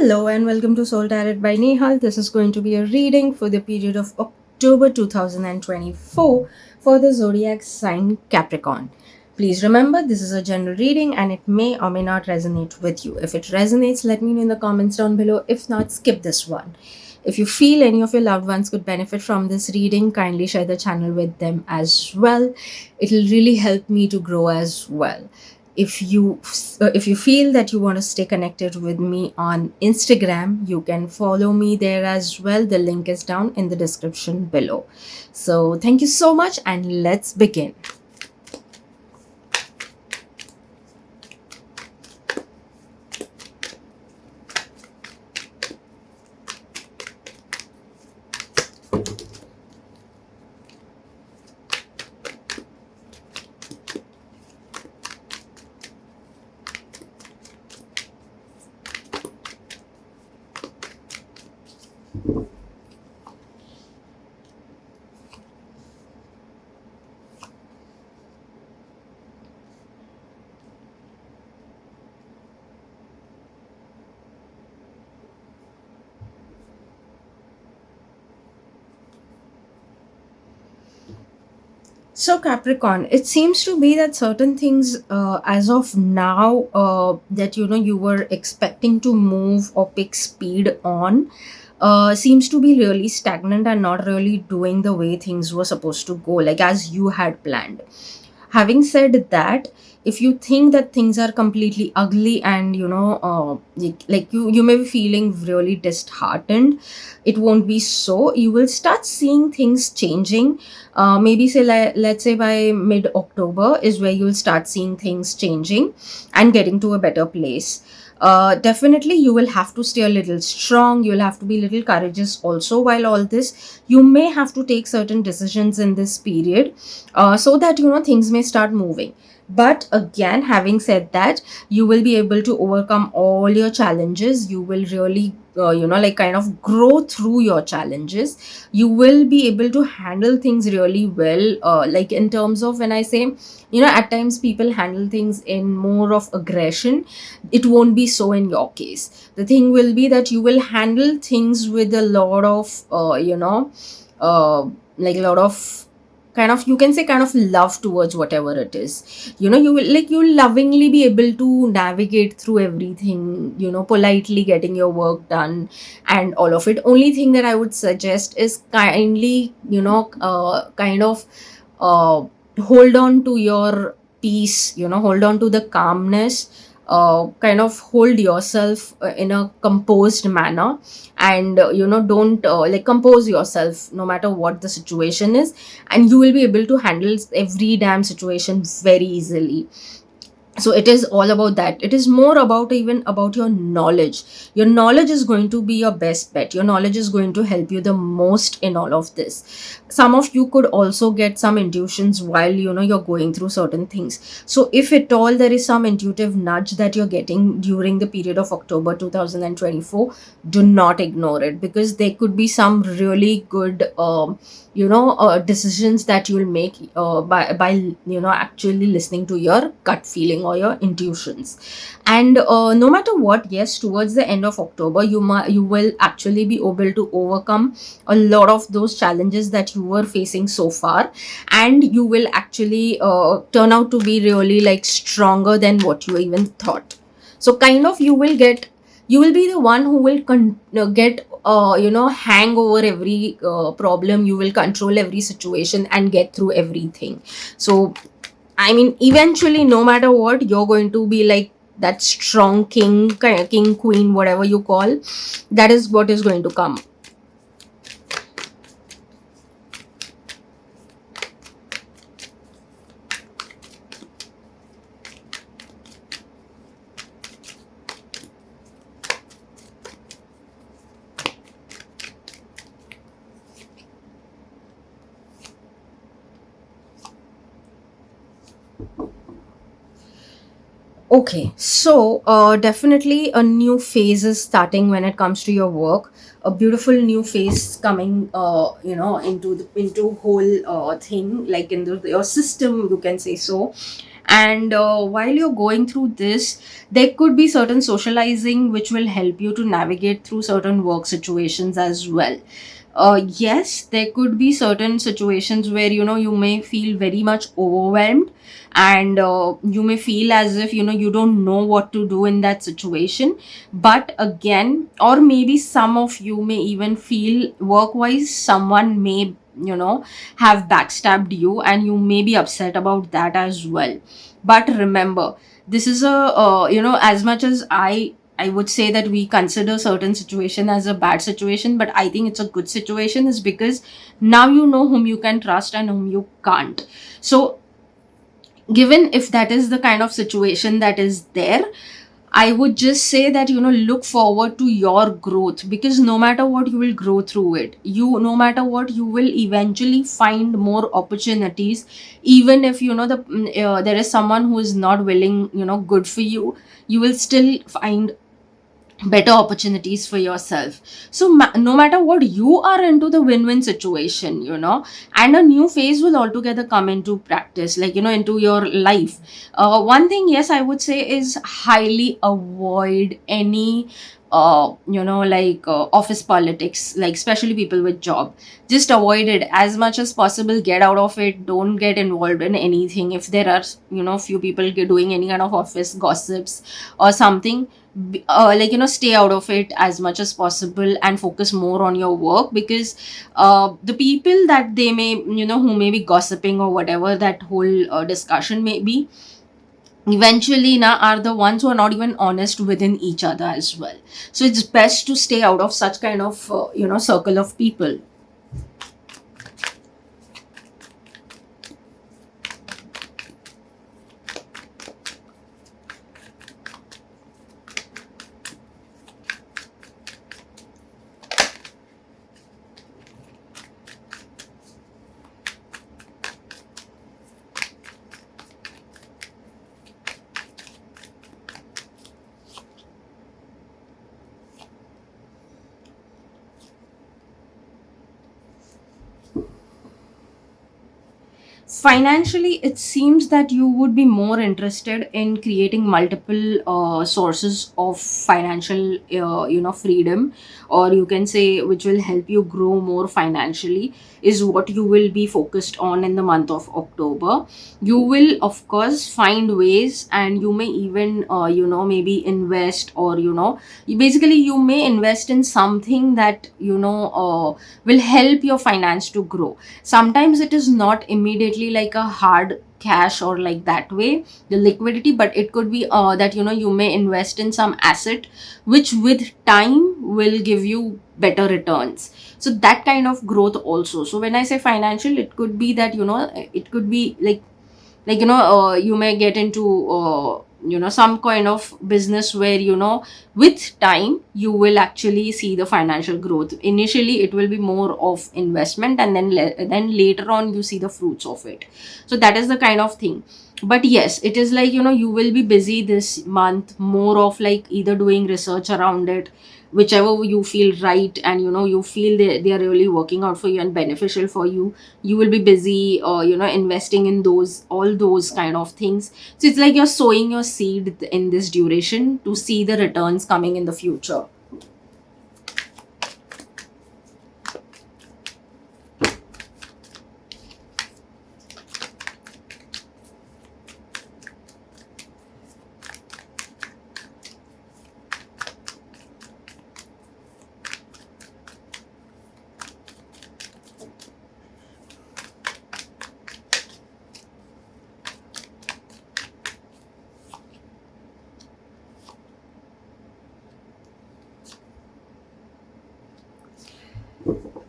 Hello and welcome to Soul Tarot by Nehal. This is going to be a reading for the period of October 2024 for the zodiac sign Capricorn. Please remember this is a general reading and it may or may not resonate with you. If it resonates, let me know in the comments down below. If not, skip this one. If you feel any of your loved ones could benefit from this reading, kindly share the channel with them as well. It will really help me to grow as well. If you feel that you want to stay connected with me on Instagram, you can follow me there as well. The link is down in the description below. So thank you so much and let's begin. So Capricorn, it seems to be that certain things as of now that you were expecting to move or pick speed on seems to be really stagnant and not really doing the way things were supposed to go, like as you had planned. Having said that, if you think that things are completely ugly and like you may be feeling really disheartened, it won't be so. You will start seeing things changing. Maybe say, let's say by mid October is where you'll start seeing things changing and getting to a better place. Definitely you will have to stay a little strong. You'll have to be a little courageous also. While all this, you may have to take certain decisions in this period so that things may start moving. But again, having said that, you will be able to overcome all your challenges. You will really like kind of grow through your challenges. You will be able to handle things really well, like in terms of, when I say, at times people handle things in more of aggression, it won't be so in your case. The thing will be that you will handle things with a lot of uh, like a lot of kind of, you can say, kind of love towards whatever it is. You will lovingly be able to navigate through everything, politely getting your work done and all of it. Only thing that I would suggest is kindly kind of uh, hold on to your peace, hold on to the calmness, kind of hold yourself in a composed manner, and don't like compose yourself no matter what the situation is, and you will be able to handle every damn situation very easily. So it is all about that. It is more about, even about your knowledge. Your knowledge is going to be your best bet. Your knowledge is going to help you the most in all of this. Some of you could also get some intuitions while you're going through certain things. So if at all there is some intuitive nudge that you're getting during the period of October 2024, do not ignore it, because there could be some really good decisions that you'll make by actually listening to your gut feeling or your intuitions. And no matter what, yes, towards the end of October, you will actually be able to overcome a lot of those challenges that you were facing so far, and you will actually turn out to be really like stronger than what you even thought. So kind of you will be the one who will get hang over every problem. You will control every situation and get through everything. So I mean, eventually, no matter what, you're going to be like that strong king, queen, whatever you call. That is what is going to come. Okay, so definitely a new phase is starting when it comes to your work. A beautiful new phase coming, into whole thing, like in your system, you can say so. And while you're going through this, there could be certain socializing which will help you to navigate through certain work situations as well. Yes, there could be certain situations where you may feel very much overwhelmed, and you may feel as if you don't know what to do in that situation. But again, or maybe some of you may even feel work wise someone may have backstabbed you, and you may be upset about that as well. But remember, this is a as much as I would say that we consider certain situation as a bad situation, but I think it's a good situation, is because now you know whom you can trust and whom you can't. So given if that is the kind of situation that is there, I would just say that look forward to your growth, because no matter what, you will grow through it. No matter what, you will eventually find more opportunities. Even if there is someone who is not willing good for you, you will still find better opportunities for yourself. So no matter what, you are into the win-win situation, and a new phase will altogether come into practice, like into your life. One thing, yes, I would say is highly avoid any office politics, like especially people with job. Just avoid it as much as possible. Get out of it. Don't get involved in anything. If there are few people doing any kind of office gossips or something, stay out of it as much as possible and focus more on your work. Because the people that they may who may be gossiping or whatever that whole discussion may be, eventually now are the ones who are not even honest within each other as well. So it's best to stay out of such kind of circle of people. Financially, it seems that you would be more interested in creating multiple sources of financial freedom, or you can say which will help you grow more financially, is what you will be focused on in the month of October. You will of course find ways, and you may even maybe invest, or basically you may invest in something that will help your finance to grow. Sometimes it is not immediately like a hard cash or like that way, the liquidity, but it could be that you may invest in some asset which with time will give you better returns. So that kind of growth also. So when I say financial, it could be that it could be you may get into some kind of business where with time you will actually see the financial growth. Initially it will be more of investment, and then later on you see the fruits of it. So that is the kind of thing. But yes, it is like you will be busy this month, more of like either doing research around it, whichever you feel right, and you feel they are really working out for you and beneficial for you. You will be busy investing in those, all those kind of things. So it's like you're sowing your seed in this duration to see the returns coming in the future.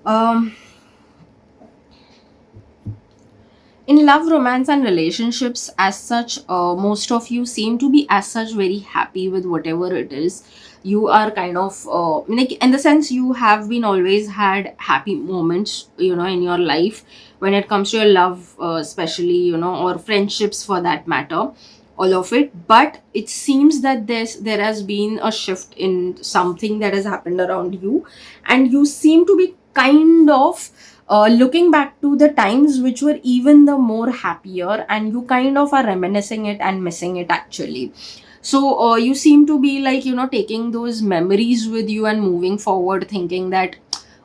um in love, romance, and relationships as such, most of you seem to be as such very happy with whatever it is. You are kind of like, in the sense, you have been always had happy moments in your life, when it comes to your love, especially or friendships for that matter, all of it. But it seems that there has been a shift in something that has happened around you, and you seem to be kind of looking back to the times which were even the more happier, and you kind of are reminiscing it and missing it actually. So you seem to be like, taking those memories with you and moving forward thinking that,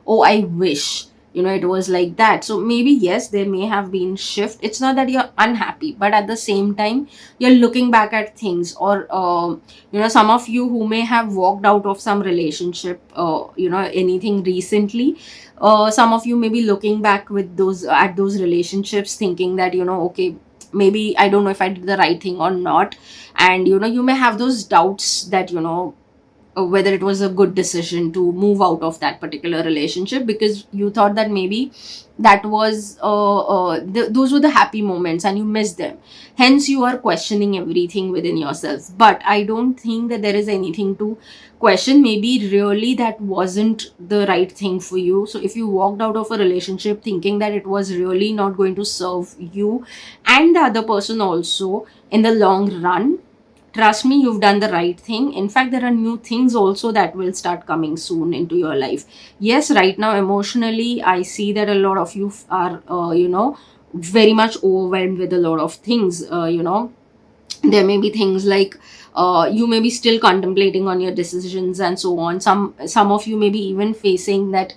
oh, I wish, it was like that. So maybe yes, there may have been shift. It's not that you're unhappy, but at the same time you're looking back at things, or some of you who may have walked out of some relationship, anything recently, some of you may be looking back with those at those relationships thinking that, okay, maybe I don't know if I did the right thing or not. And you may have those doubts that, whether it was a good decision to move out of that particular relationship, because you thought that maybe that was those were the happy moments and you missed them. Hence you are questioning everything within yourself. But I don't think that there is anything to question. Maybe really that wasn't the right thing for you. So if you walked out of a relationship thinking that it was really not going to serve you and the other person also in the long run, trust me, you've done the right thing. In fact, there are new things also that will start coming soon into your life. Yes, right now emotionally I see that a lot of you are very much overwhelmed with a lot of things. There may be things like, you may be still contemplating on your decisions and so on. Some of you may be even facing that,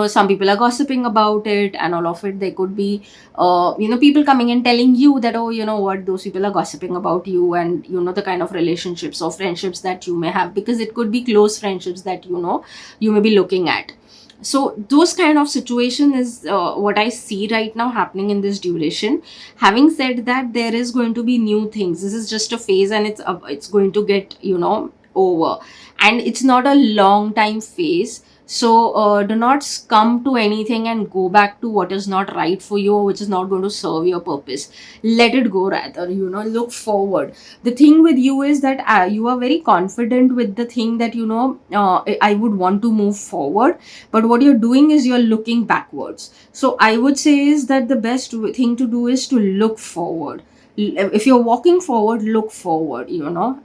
some people are gossiping about it and all of it. There could be people coming and telling you that, oh, you know what, those people are gossiping about you, and the kind of relationships or friendships that you may have, because it could be close friendships that you may be looking at. So those kind of situation is what I see right now happening in this duration. Having said that, there is going to be new things. This is just a phase, and it's going to get over, and it's not a long time phase. So do not succumb to anything and go back to what is not right for you, or which is not going to serve your purpose. Let it go. Rather, look forward. The thing with you is that you are very confident with the thing that I would want to move forward, but what you're doing is you're looking backwards. So I would say is that the best thing to do is to look forward. If you're walking forward, look forward.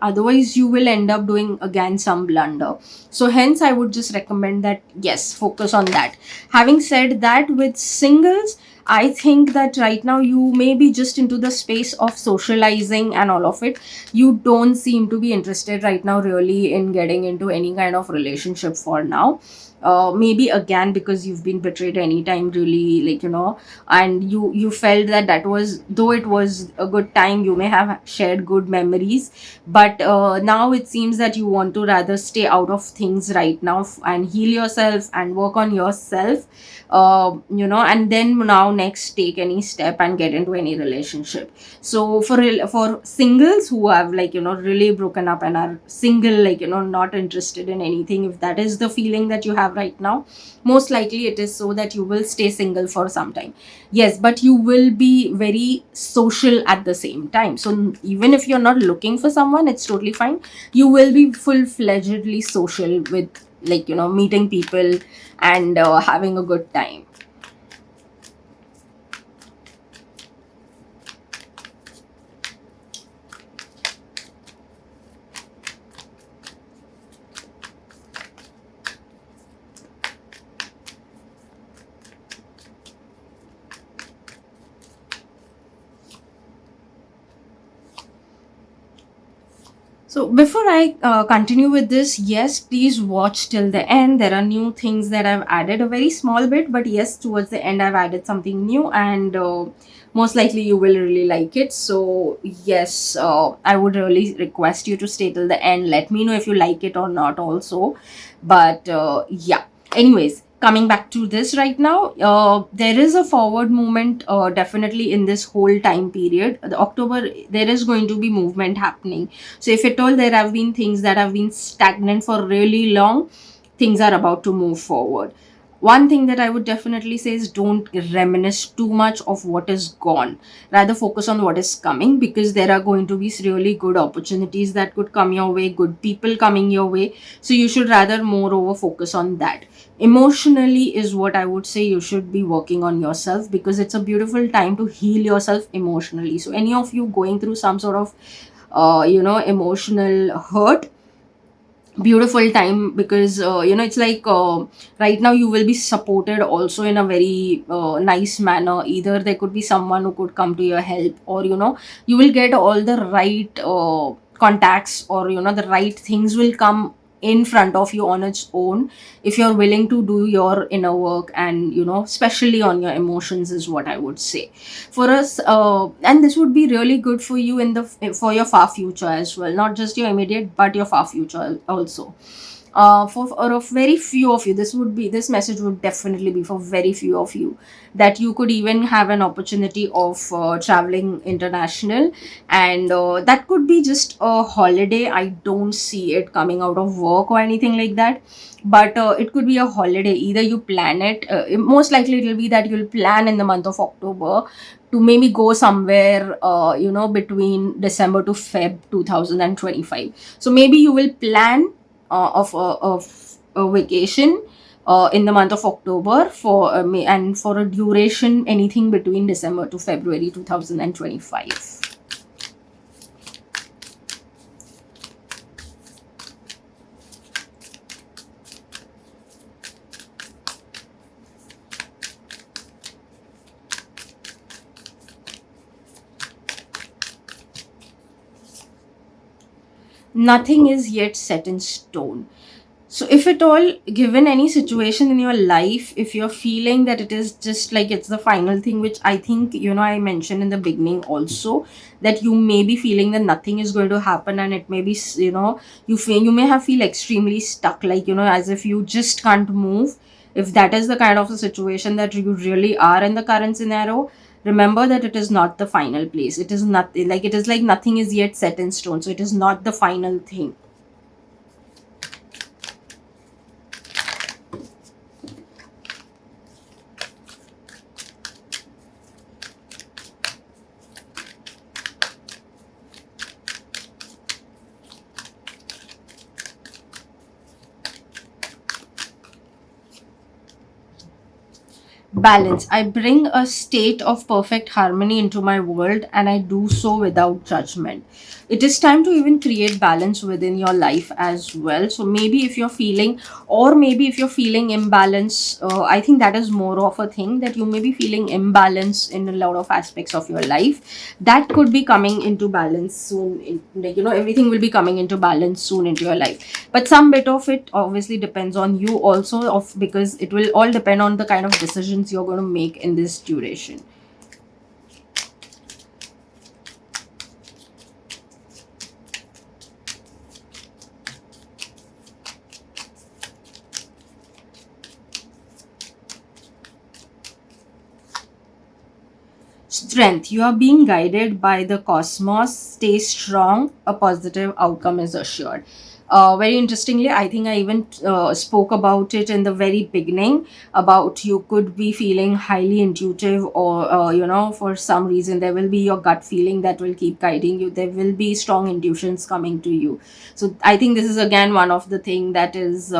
Otherwise you will end up doing again some blunder. So hence I would just recommend that, yes, focus on that. Having said that, with singles, I think that right now you may be just into the space of socializing and all of it. You don't seem to be interested right now really in getting into any kind of relationship for now. Maybe again because you've been betrayed anytime, really, like, and you felt that that was, though it was a good time, you may have shared good memories, but now it seems that you want to rather stay out of things right now, and heal yourself and work on yourself, and then now next take any step and get into any relationship. So for singles who have, like, really broken up and are single, like, not interested in anything, if that is the feeling that you have right now, most likely it is so that you will stay single for some time. Yes, but you will be very social at the same time. So even if you're not looking for someone, it's totally fine. You will be full-fledgedly social with, like, meeting people and having a good time. So before I continue with this, yes, please watch till the end. There are new things that I've added, a very small bit, but yes, towards the end I've added something new, and most likely you will really like it. So yes, I would really request you to stay till the end. Let me know if you like it or not also. But yeah, anyways, coming back to this right now, there is a forward movement definitely in this whole time period. The October, there is going to be movement happening. So if at all there have been things that have been stagnant for really long, things are about to move forward. One thing that I would definitely say is don't reminisce too much of what is gone. Rather focus on what is coming, because there are going to be really good opportunities that could come your way, good people coming your way. So you should rather moreover focus on that. Emotionally is what I would say you should be working on yourself, because it's a beautiful time to heal yourself emotionally. So any of you going through some sort of emotional hurt, beautiful time, because it's like, right now you will be supported also in a very nice manner. Either there could be someone who could come to your help, or you will get all the right contacts, or the right things will come in front of you on its own, if you're willing to do your inner work, and especially on your emotions, is what I would say. For us, and this would be really good for you in the for your far future as well, not just your immediate but your far future also. For a very few of you, this message would definitely be for very few of you, that you could even have an opportunity of traveling international. And that could be just a holiday. I don't see it coming out of work or anything like that, but it could be a holiday. Either you plan it, most likely it will be that you'll plan in the month of October to maybe go somewhere, between December to Feb 2025. So maybe you will plan of a vacation in the month of October, and for a duration anything between December to February 2025. Nothing is yet set in stone. So, if at all, given any situation in your life, if you're feeling that it is just like it's the final thing, which I think, I mentioned in the beginning also, that you may be feeling that nothing is going to happen, and it may be, you may have feel extremely stuck, like, as if you just can't move. If that is the kind of a situation that you really are in the current scenario, remember that it is not the final place. It is not like, it is like nothing is yet set in stone. So, it is not the final thing. Balance. I bring a state of perfect harmony into my world, and I do so without judgment. It is time to even create balance within your life as well. So maybe if you're feeling, or maybe if you're feeling imbalance, I think that is more of a thing, that you may be feeling imbalance in a lot of aspects of your life. That could be coming into balance soon. Like, everything will be coming into balance soon into your life, but some bit of it obviously depends on you also, of because it will all depend on the kind of decisions you're going to make in this duration. Strength. You are being guided by the cosmos. Stay strong. A positive outcome is assured. Very interestingly, I think I even spoke about it in the very beginning, about you could be feeling highly intuitive, or, for some reason, there will be your gut feeling that will keep guiding you. There will be strong intuitions coming to you. So I think this is again one of the thing that is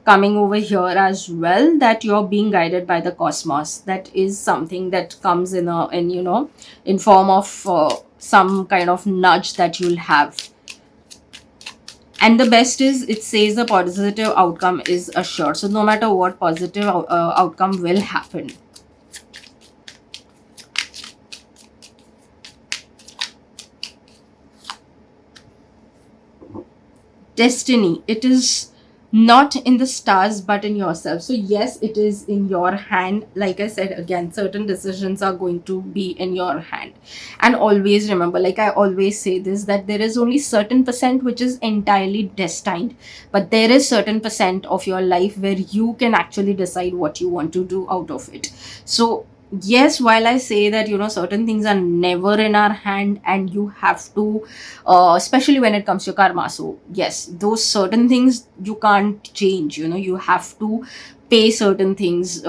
coming over here as well, that you're being guided by the cosmos. That is something that comes in a in in form of some kind of nudge that you'll have. And the best is, it says the positive outcome is assured, so no matter what, positive outcome will happen. Destiny. It is not in the stars but in yourself. So yes, it is in your hand. Like I said, again, certain decisions are going to be in your hand. And always remember, like I always say this, that there is only certain percent which is entirely destined, but there is certain percent of your life where you can actually decide what you want to do out of it. So yes, while I say that, certain things are never in our hand, and you have to, especially when it comes to karma, so yes, those certain things you can't change. You have to pay certain things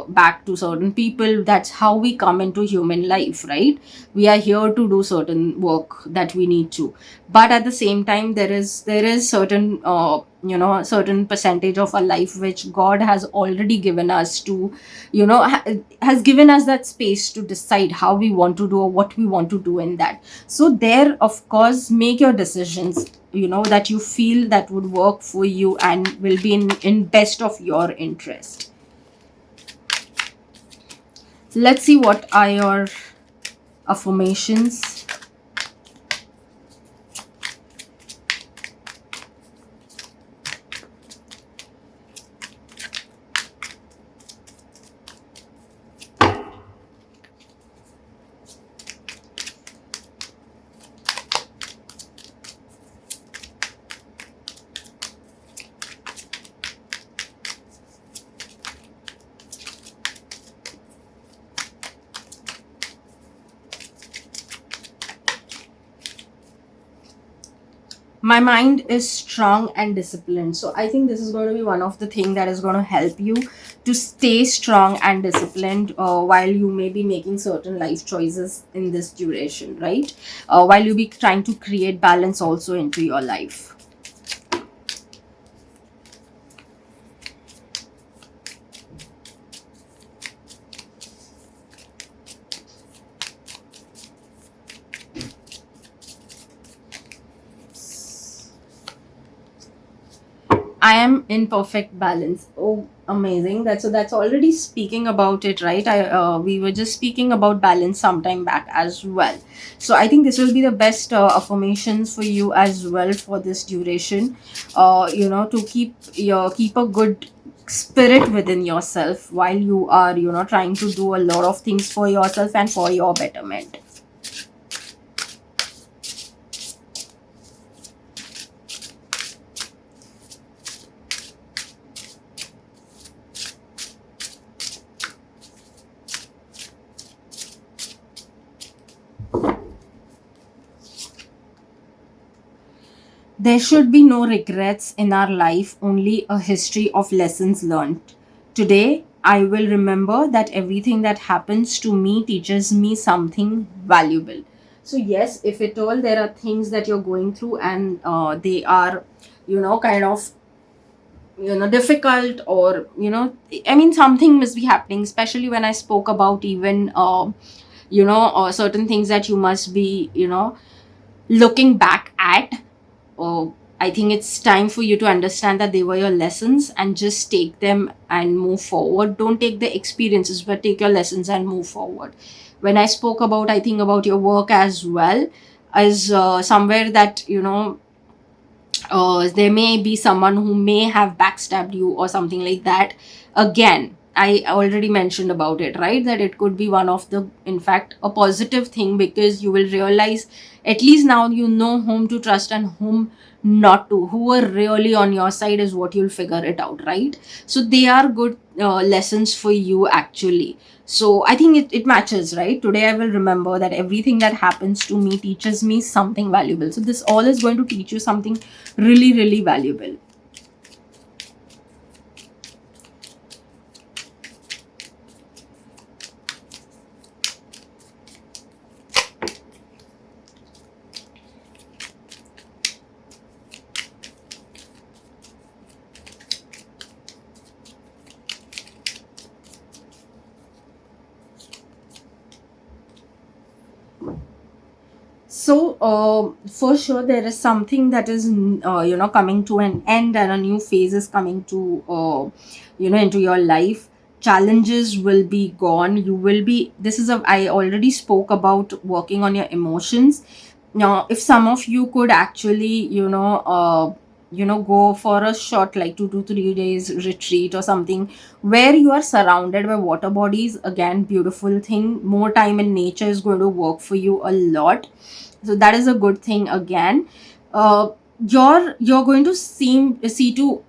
back to certain people. That's how we come into human life, right? We are here to do certain work that we need to, but at the same time, there is certain a certain percentage of our life which God has already given us to, has given us that space to decide how we want to do or what we want to do in that. So there, of course, make your decisions, that you feel that would work for you and will be in best of your interest. Let's see what are your affirmations. My mind is strong and disciplined. So I think this is going to be one of the thing that is going to help you to stay strong and disciplined while you may be making certain life choices in this duration, right? While you be trying to create balance also into your life. I am in perfect balance. Oh, amazing! That's already speaking about it, right? I We were just speaking about balance sometime back as well. So I think this will be the best affirmations for you as well for this duration. To keep a good spirit within yourself while you are trying to do a lot of things for yourself and for your betterment. There should be no regrets in our life, only a history of lessons learned. Today, I will remember that everything that happens to me teaches me something valuable. So, yes, if at all there are things that you're going through and they are, kind of, difficult, or, I mean, something must be happening, especially when I spoke about even, certain things that you must be, looking back at. I think it's time for you to understand that they were your lessons and just take them and move forward. Don't take the experiences, but take your lessons and move forward. When I spoke about, I think about your work as well, as somewhere that, there may be someone who may have backstabbed you or something like that. Again, I already mentioned about it, right? That it could be one of the, in fact, a positive thing, because you will realize at least now you know whom to trust and whom not to. Who are really on your side is what you'll figure it out, right? So they are good lessons for you actually. So I think it matches, right? Today I will remember that everything that happens to me teaches me something valuable. So this all is going to teach you something really, really valuable. So, for sure, there is something that is, coming to an end, and a new phase is coming to, into your life. Challenges will be gone. You will be. This is a. I already spoke about working on your emotions. Now, if some of you could actually, go for a short, like 2 to 3 days retreat or something, where you are surrounded by water bodies. Again, beautiful thing. More time in nature is going to work for you a lot. So that is a good thing again. uh, you're going to see to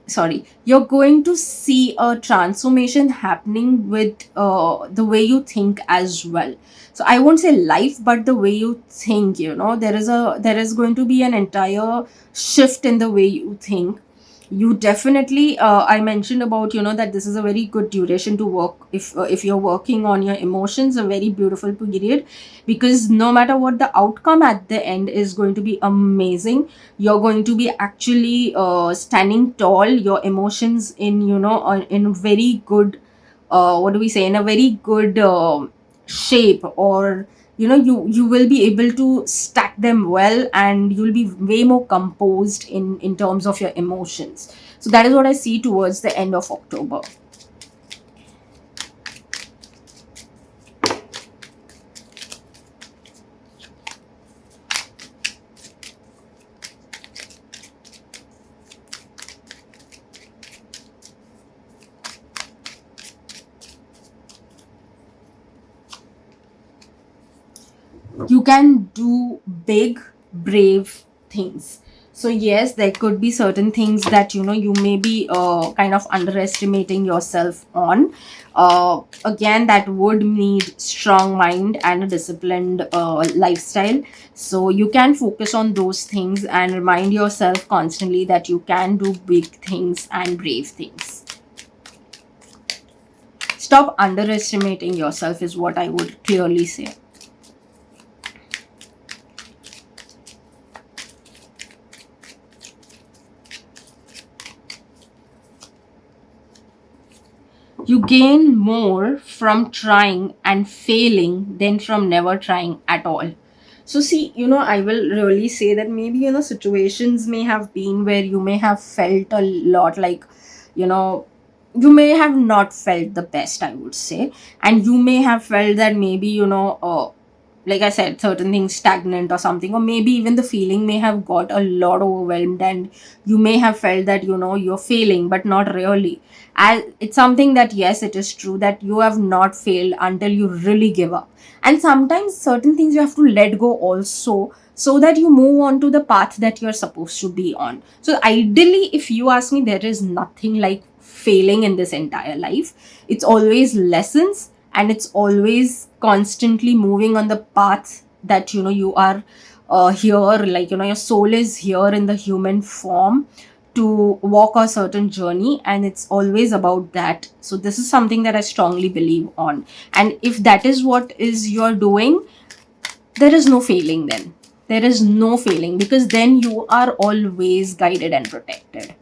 sorry, you're going to see a transformation happening with the way you think as well. So I won't say life, but the way you think, there is going to be an entire shift in the way you think. You definitely, I mentioned about, that this is a very good duration to work, if you're working on your emotions, a very beautiful period, because no matter what the outcome at the end is going to be amazing. You're going to be actually standing tall, your emotions in, in very good, what do we say, in a very good shape, or you will be able to stack them well, and you'll be way more composed in terms of your emotions. So that is what I see towards the end of October. You can do big, brave things. So yes, there could be certain things that you may be kind of underestimating yourself on. Again, that would need strong mind and a disciplined lifestyle. So you can focus on those things and remind yourself constantly that you can do big things and brave things. Stop underestimating yourself is what I would clearly say. You gain more from trying and failing than from never trying at all. So, see, I will really say that maybe, situations may have been where you may have felt a lot like, you know, you may have not felt the best, I would say. And you may have felt that maybe, like I said, certain things stagnant or something, or maybe even the feeling may have got a lot overwhelmed, and you may have felt that you're failing, but not really. As it's something that, yes, it is true that you have not failed until you really give up. And sometimes certain things you have to let go also, so that you move on to the path that you're supposed to be on. So ideally, if you ask me, there is nothing like failing in this entire life. It's always lessons, and it's always constantly moving on the path that you are here, like your soul is here in the human form to walk a certain journey, and it's always about that. So this is something that I strongly believe on. And if that is what is you're doing, there is no failing then. There is no failing, because then you are always guided and protected.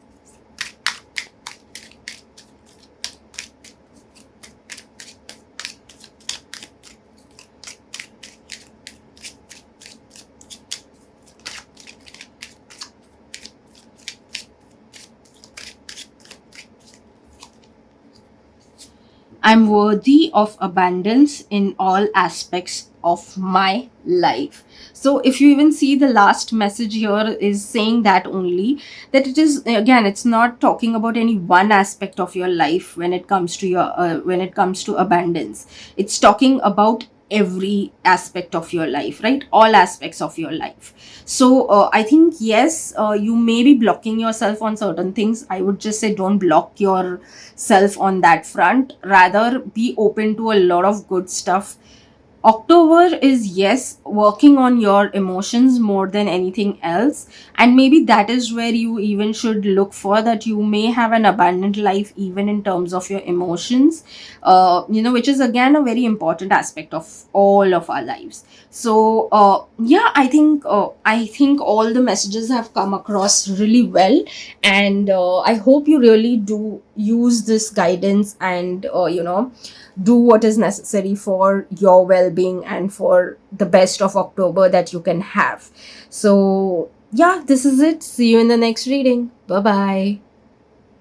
I'm worthy of abundance in all aspects of my life. So, if you even see the last message here, is saying that only, that it is, again, it's not talking about any one aspect of your life when it comes to when it comes to abundance. It's talking about every aspect of your life, right? All aspects of your life. So I think, yes, you may be blocking yourself on certain things. I would just say, don't block yourself on that front. Rather, be open to a lot of good stuff. October is, yes, working on your emotions more than anything else. And maybe that is where you even should look for, that you may have an abundant life even in terms of your emotions, which is again a very important aspect of all of our lives. So, yeah, I think all the messages have come across really well. And I hope you really do use this guidance, and, do what is necessary for your well-being and for the best of October that you can have. So yeah, this is it. See you in the next reading. Bye bye.